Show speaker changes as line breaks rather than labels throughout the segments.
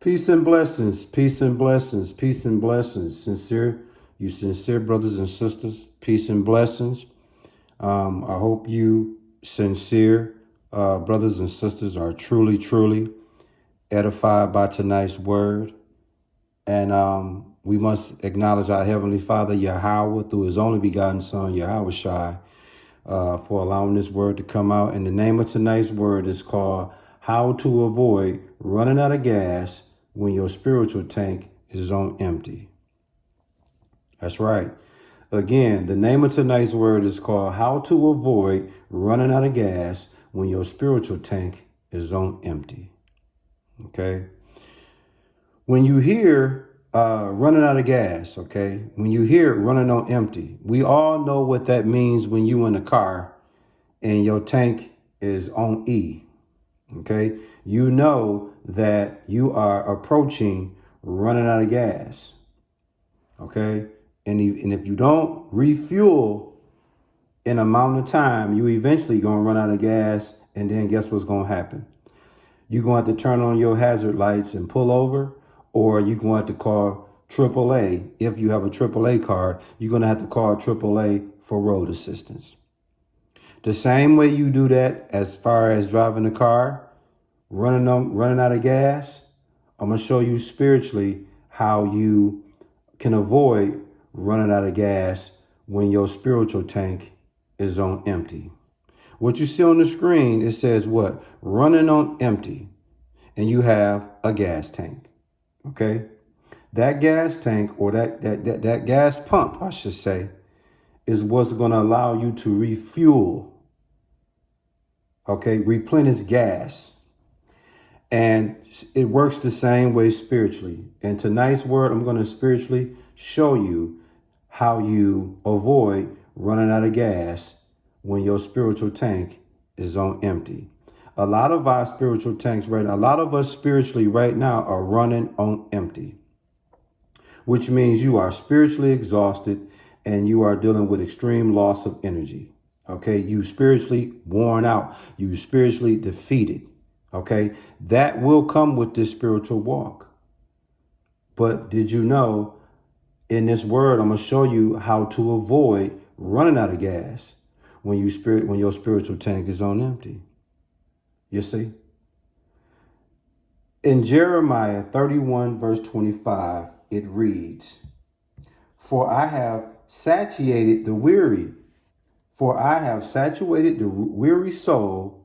Peace and blessings, peace and blessings, peace and blessings. You sincere brothers and sisters, peace and blessings. I hope you sincere brothers and sisters are truly edified by tonight's word. And we must acknowledge our Heavenly Father, Yahweh, through his only begotten Son, Yahweh Shai, for allowing this word to come out. And the name of tonight's word is called How to Avoid Running Out of Gas When Your Spiritual Tank is on Empty. That's right. Again, the name of tonight's word is called How to Avoid Running Out of Gas When Your Spiritual Tank is on Empty. Okay. When you hear running out of gas, okay, when you hear running on empty, we all know what that means when you in a car and your tank is on E, okay? You know that you are approaching running out of gas, okay? And if you don't refuel in a amount of time, you eventually going to run out of gas, and then guess what's going to happen? You're going to have to turn on your hazard lights and pull over, or you're going to have to call AAA. If you have a AAA card, you're going to have to call AAA for road assistance. The same way you do that as far as driving a car, running out of gas, I'm going to show you spiritually how you can avoid running out of gas when your spiritual tank is on empty. What you see on the screen, it says what? Running on empty. And you have a gas tank. Okay? That gas tank, or that gas pump, I should say, is what's going to allow you to refuel. Okay? Replenish gas. And it works the same way spiritually. And tonight's word, I'm going to spiritually show you how you avoid running out of gas when your spiritual tank is on empty. A lot of our spiritual tanks right now, a lot of us spiritually right now are running on empty, which means you are spiritually exhausted and you are dealing with extreme loss of energy. Okay. You spiritually worn out. You spiritually defeated. Okay. That will come with this spiritual walk. But did you know in this word, I'm going to show you how to avoid running out of gas when your spiritual tank is on empty. You see? In Jeremiah 31, verse 25, it reads, For I have satiated the weary soul,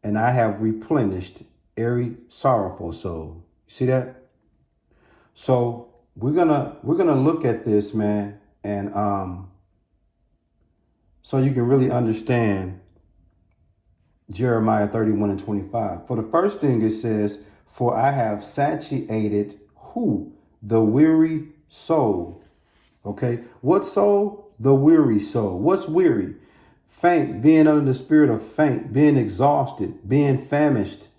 and I have replenished every sorrowful soul. You see that? So we're gonna look at this, man, and so you can really understand Jeremiah 31 and 25. For the first thing it says, for I have satiated who? The weary soul. Okay. What soul? The weary soul. What's weary? Faint, being under the spirit of faint, being exhausted, being famished,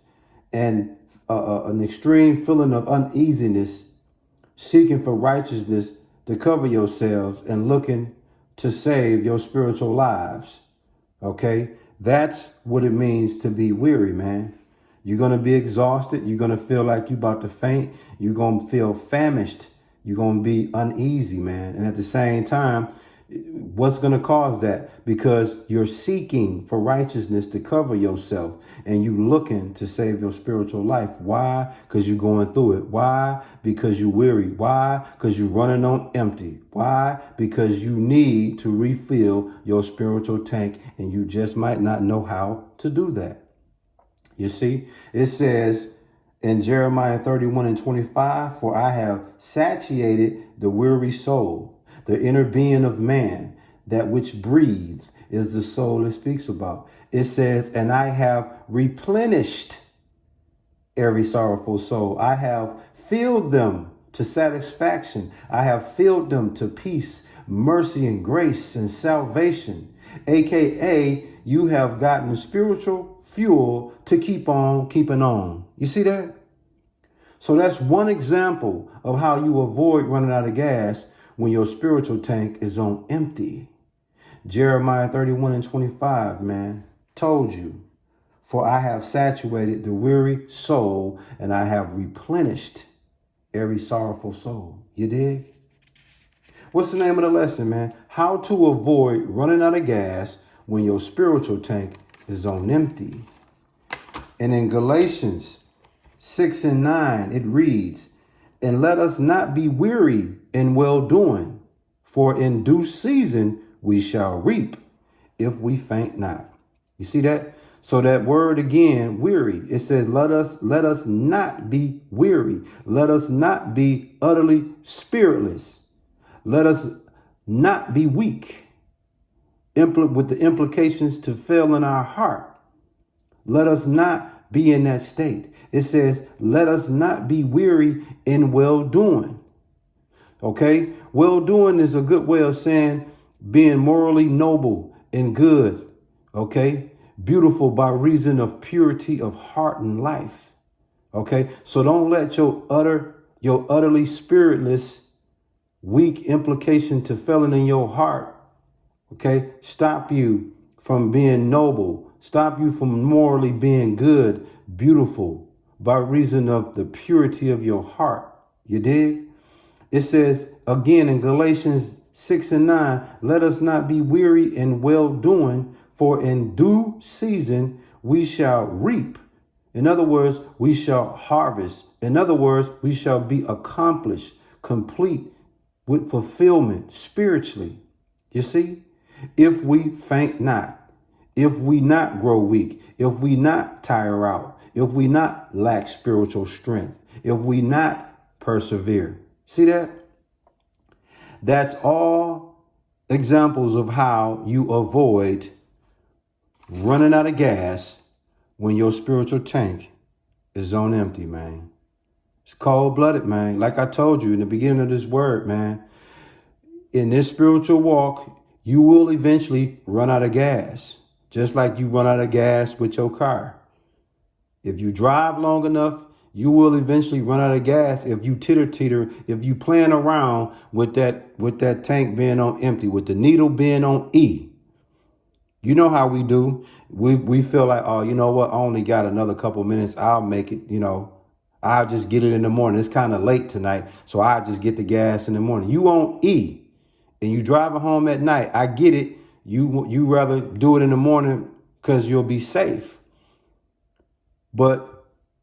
and an extreme feeling of uneasiness, seeking for righteousness to cover yourselves and looking to save your spiritual lives. Okay. That's what it means to be weary, man. You're going to be exhausted. You're going to feel like you're about to faint. You're going to feel famished. You're going to be uneasy, man. And at the same time, what's going to cause that? Because you're seeking for righteousness to cover yourself and you looking to save your spiritual life. Why? Because you're going through it. Why? Because you're weary. Why? Because you're running on empty. Why? Because you need to refill your spiritual tank and you just might not know how to do that. You see, it says in Jeremiah 31 and 25, for I have satiated the weary soul. The inner being of man, that which breathes, is the soul it speaks about. It says, and I have replenished every sorrowful soul. I have filled them to satisfaction. I have filled them to peace, mercy, and grace and salvation. AKA, you have gotten spiritual fuel to keep on keeping on. You see that? So that's one example of how you avoid running out of gas when your spiritual tank is on empty. Jeremiah 31 and 25, man, told you, for I have saturated the weary soul and I have replenished every sorrowful soul. You dig? What's the name of the lesson, man? How to avoid running out of gas when your spiritual tank is on empty. And in Galatians 6 and 9, it reads, and let us not be weary in well-doing, for in due season we shall reap if we faint not. You see that? So that word again, weary, it says, let us not be weary. Let us not be utterly spiritless. Let us not be weak, with the implications to fail in our heart. Let us not be in that state. It says, let us not be weary in well-doing. Okay? Well-doing is a good way of saying being morally noble and good. Okay? Beautiful by reason of purity of heart and life. Okay? So don't let your utterly spiritless, weak implication to failing in your heart, okay, stop you from being noble, stop you from morally being good, beautiful, by reason of the purity of your heart. You dig? It says again in Galatians 6 and 9, let us not be weary in well-doing, for in due season we shall reap. In other words, we shall harvest. In other words, we shall be accomplished, complete, with fulfillment spiritually. You see, if we faint not, if we not grow weak, if we not tire out, if we not lack spiritual strength, if we not persevere. See that? That's all examples of how you avoid running out of gas when your spiritual tank is on empty, man. It's cold-blooded, man. Like I told you in the beginning of this word, man, in this spiritual walk, you will eventually run out of gas, just like you run out of gas with your car. If you drive long enough, you will eventually run out of gas if you teeter, if you playing around with that tank being on empty, with the needle being on E. You know how we do. We feel like, oh, you know what? I only got another couple minutes. I'll make it, I'll just get it in the morning. It's kind of late tonight, so I'll just get the gas in the morning. You on E and you driving home at night. I get it. You rather do it in the morning because you'll be safe. But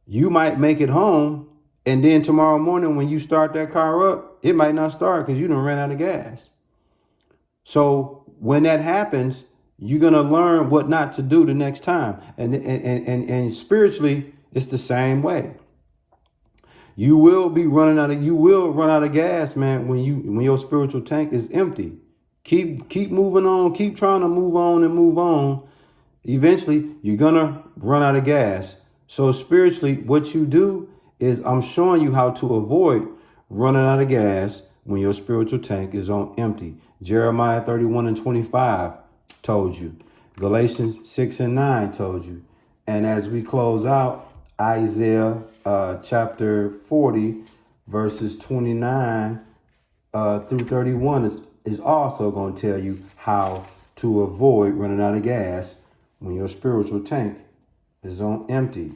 you might make it home, and then tomorrow morning when you start that car up, it might not start because you done ran out of gas. So when that happens, you're going to learn what not to do the next time. And spiritually, it's the same way. You will run out of gas, man, when your spiritual tank is empty. Keep moving on, keep trying to move on and move on. Eventually, you're going to run out of gas. So spiritually, what you do is I'm showing you how to avoid running out of gas when your spiritual tank is on empty. Jeremiah 31 and 25 told you. Galatians 6 and 9 told you. And as we close out, Isaiah chapter 40, verses 29 through 31 is also going to tell you how to avoid running out of gas when your spiritual tank is on empty.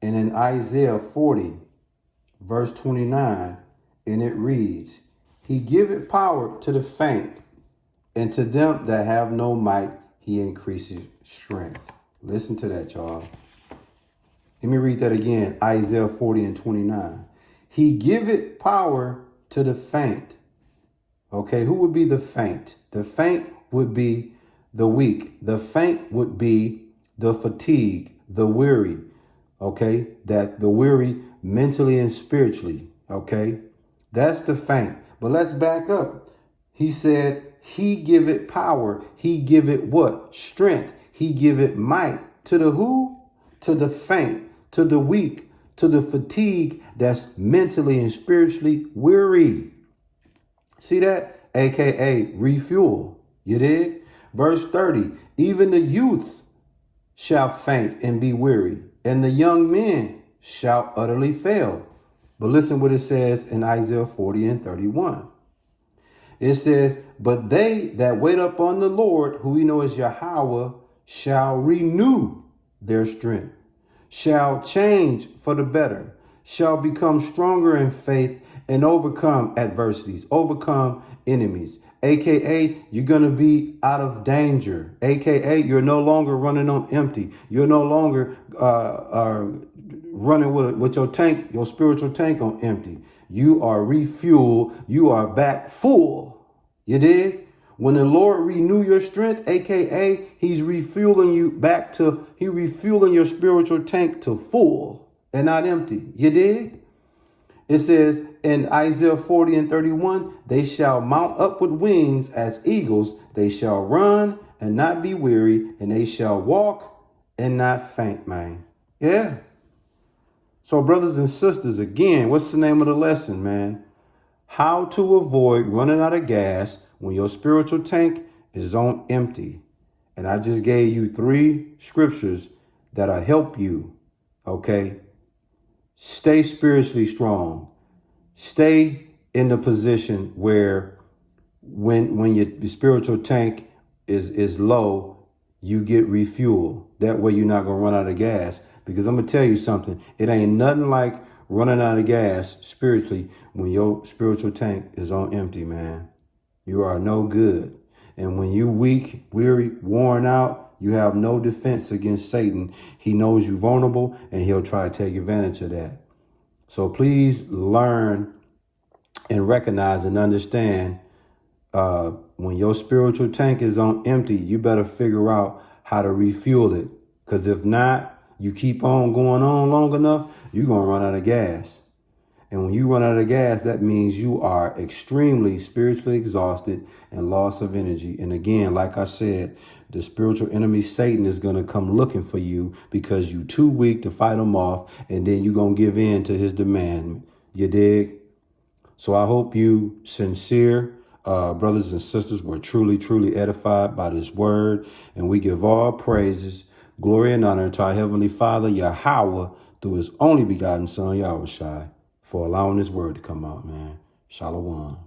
And in Isaiah 40, verse 29, and it reads, he giveth power to the faint, and to them that have no might, he increases strength. Listen to that, y'all. Let me read that again. Isaiah 40 and 29. He giveth power to the faint. Okay, who would be the faint? The faint would be the weak. The faint would be the fatigue, the weary. Okay, that the weary mentally and spiritually. Okay, that's the faint. But let's back up. He said, he give it power. He give it what? Strength. He give it might. To the who? To the faint, to the weak, to the fatigue that's mentally and spiritually weary. See that? AKA refuel. You did? Verse 30, even the youth shall faint and be weary, and the young men shall utterly fail. But listen what it says in Isaiah 40 and 31. It says, but they that wait upon the Lord, who we know as Yahweh, shall renew their strength, shall change for the better, shall become stronger in faith and overcome adversities, overcome enemies. AKA, you're going to be out of danger. AKA, you're no longer running on empty. You're no longer running with your tank, your spiritual tank on empty. You are refueled. You are back full. You dig? When the Lord renew your strength, AKA, he's refueling you back to, he refueling your spiritual tank to full and not empty. You dig? It says in Isaiah 40:31, they shall mount up with wings as eagles. They shall run and not be weary, and they shall walk and not faint, man. Yeah. So brothers and sisters, again, what's the name of the lesson, man? How to avoid running out of gas when your spiritual tank is on empty. And I just gave you 3 scriptures that'll help you, okay? Stay spiritually strong. Stay in the position where when your spiritual tank is low, you get refueled. That way you're not going to run out of gas. Because I'm going to tell you something. It ain't nothing like running out of gas spiritually when your spiritual tank is on empty, man. You are no good. And when you weak, weary, worn out, you have no defense against Satan. He knows you're vulnerable and he'll try to take advantage of that. So please learn and recognize and understand when your spiritual tank is on empty, you better figure out how to refuel it. Because if not, you keep on going on long enough, you're going to run out of gas. And when you run out of gas, that means you are extremely spiritually exhausted and loss of energy. And again, like I said, the spiritual enemy, Satan, is going to come looking for you because you're too weak to fight him off. And then you're going to give in to his demand. You dig? So I hope you sincere brothers and sisters were truly, truly edified by this word. And we give all praises, glory, and honor to our Heavenly Father, Yahweh, through his only begotten Son, Yahushua, for allowing this word to come out, man. Shalom.